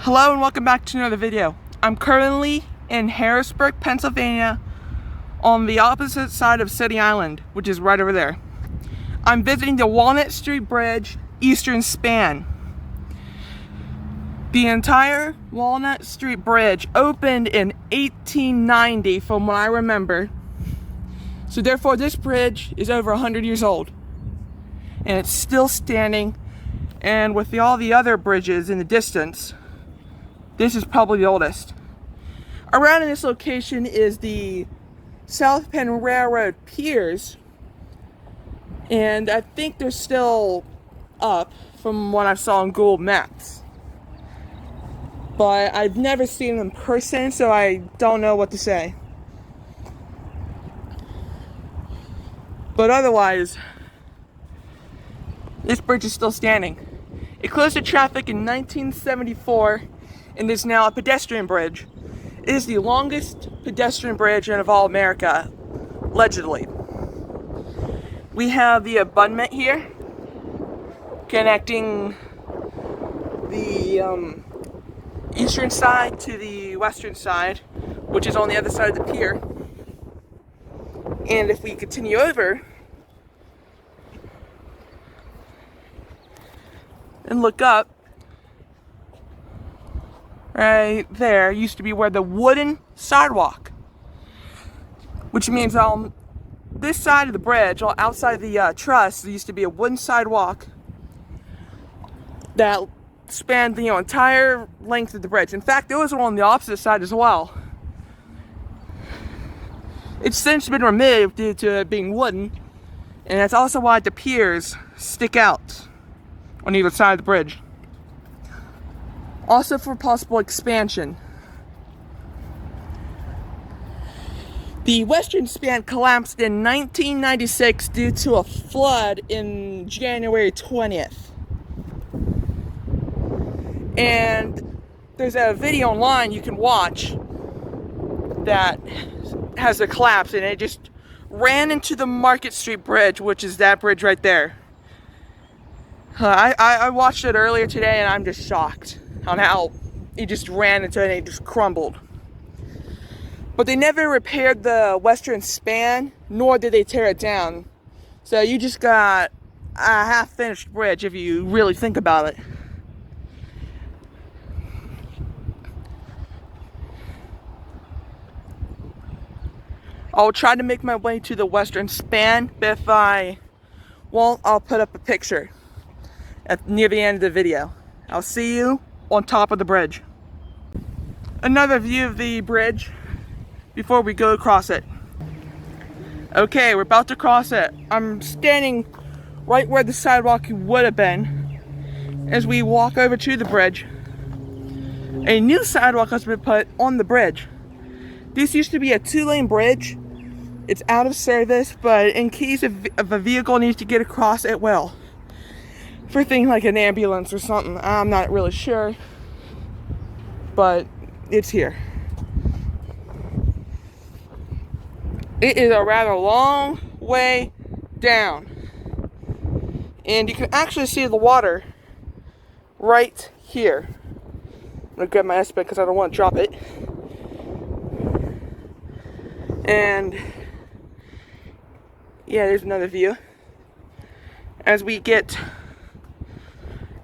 Hello and welcome back to another video. I'm currently in Harrisburg, Pennsylvania, on the opposite side of City Island, which is right over there. I'm visiting the Walnut Street Bridge eastern span. The entire Walnut Street Bridge opened in 1890 from what I remember. So therefore this bridge is over 100 years old. And it's still standing, and with all the other bridges in the distance, this is probably the oldest. Around in this location is the South Penn Railroad piers, and I think they're still up from what I saw on Google Maps. But I've never seen them in person, so I don't know what to say. But otherwise, this bridge is still standing. It closed to traffic in 1974 and is now a pedestrian bridge. It is the longest pedestrian bridge in all America, allegedly. We have the abutment here connecting the eastern side to the western side, which is on the other side of the pier. And if we continue over and look up, right there used to be where the wooden sidewalk, which means on this side of the bridge, outside of the truss, there used to be a wooden sidewalk that spanned the entire length of the bridge. In fact, there was one on the opposite side as well. It's since been removed due to it being wooden, and that's also why the piers stick out on either side of the bridge. Also for possible expansion. The western span collapsed in 1996 due to a flood in January 20th. And there's a video online you can watch that has the collapse, and it just ran into the Market Street Bridge, which is that bridge right there. I watched it earlier today, and I'm just shocked on how it just ran into it and it just crumbled. But they never repaired the western span, nor did they tear it down. So you just got a half-finished bridge if you really think about it. I'll try to make my way to the western span, but if I won't, I'll put up a picture near the end of the video. I'll see you on top of the bridge. Another view of the bridge before we go across it. Okay, we're about to cross it. I'm standing right where the sidewalk would have been as we walk over to the bridge. A new sidewalk has been put on the bridge. This used to be a 2-lane bridge. It's out of service, but in case if a vehicle needs to get across, it will. For things like an ambulance or something, I'm not really sure, but it's here. It is a rather long way down, and you can actually see the water right here. I'm gonna grab my S-pen because I don't want to drop it. And yeah, there's another view. As we get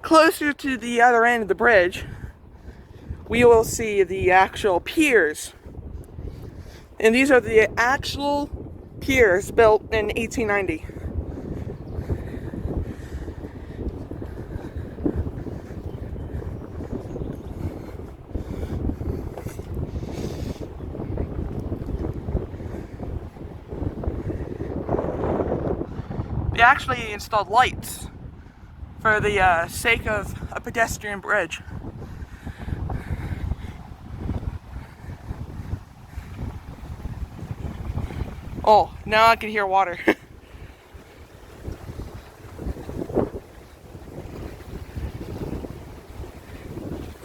closer to the other end of the bridge, we will see the actual piers. And these are the actual piers built in 1890. They actually installed lights for the sake of a pedestrian bridge. Oh, now I can hear water.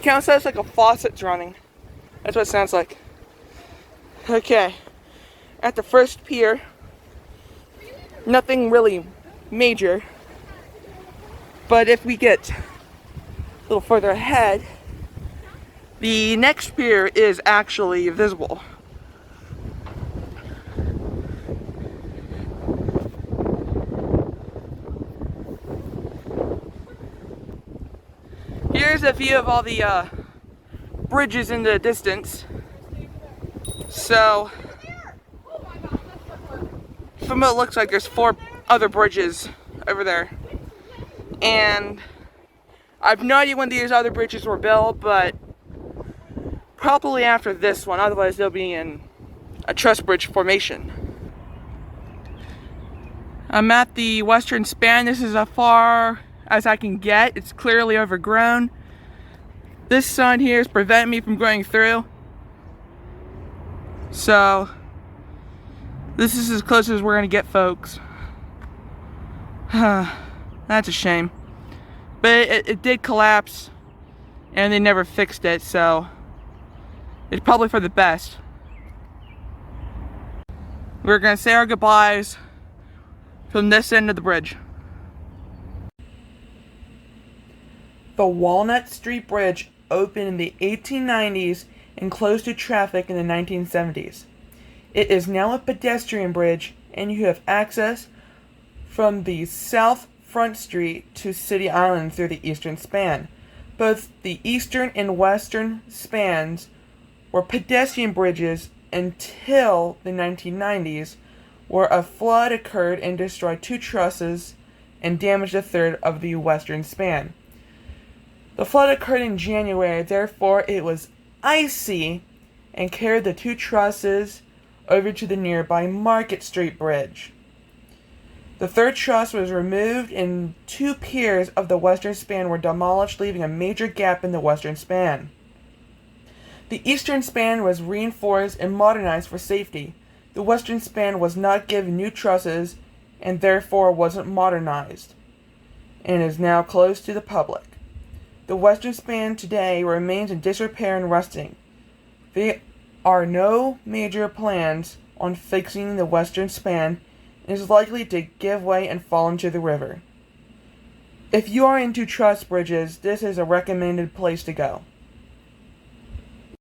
Kind of sounds like a faucet's running. That's what it sounds like. Okay, at the first pier, nothing really major, but if we get a little further ahead, The next pier is actually visible. Here's a view of all the bridges in the distance. So, from what it looks like, there's 4 other bridges over there. And I have no idea when these other bridges were built, but probably after this one, otherwise they'll be in a truss bridge formation. I'm at the western span. This is as far as I can get. It's clearly overgrown. This sun here is preventing me from going through. So, this is as close as we're gonna get, folks. That's a shame. But it did collapse, and they never fixed it, so it's probably for the best. We're gonna say our goodbyes from this end of the bridge. The Walnut Street Bridge opened in the 1890s and closed to traffic in the 1970s. It is now a pedestrian bridge, and you have access from the South Front Street to City Island through the eastern span. Both the eastern and western spans were pedestrian bridges until the 1990s, where a flood occurred and destroyed 2 trusses and damaged a third of the western span. The flood occurred in January, therefore it was icy and carried the 2 trusses over to the nearby Market Street Bridge. The 3rd truss was removed and 2 piers of the western span were demolished, leaving a major gap in the western span. The eastern span was reinforced and modernized for safety. The western span was not given new trusses and therefore wasn't modernized, and is now closed to the public. The western span today remains in disrepair and rusting. There are no major plans on fixing the western span, and is likely to give way and fall into the river. If you are into truss bridges, this is a recommended place to go.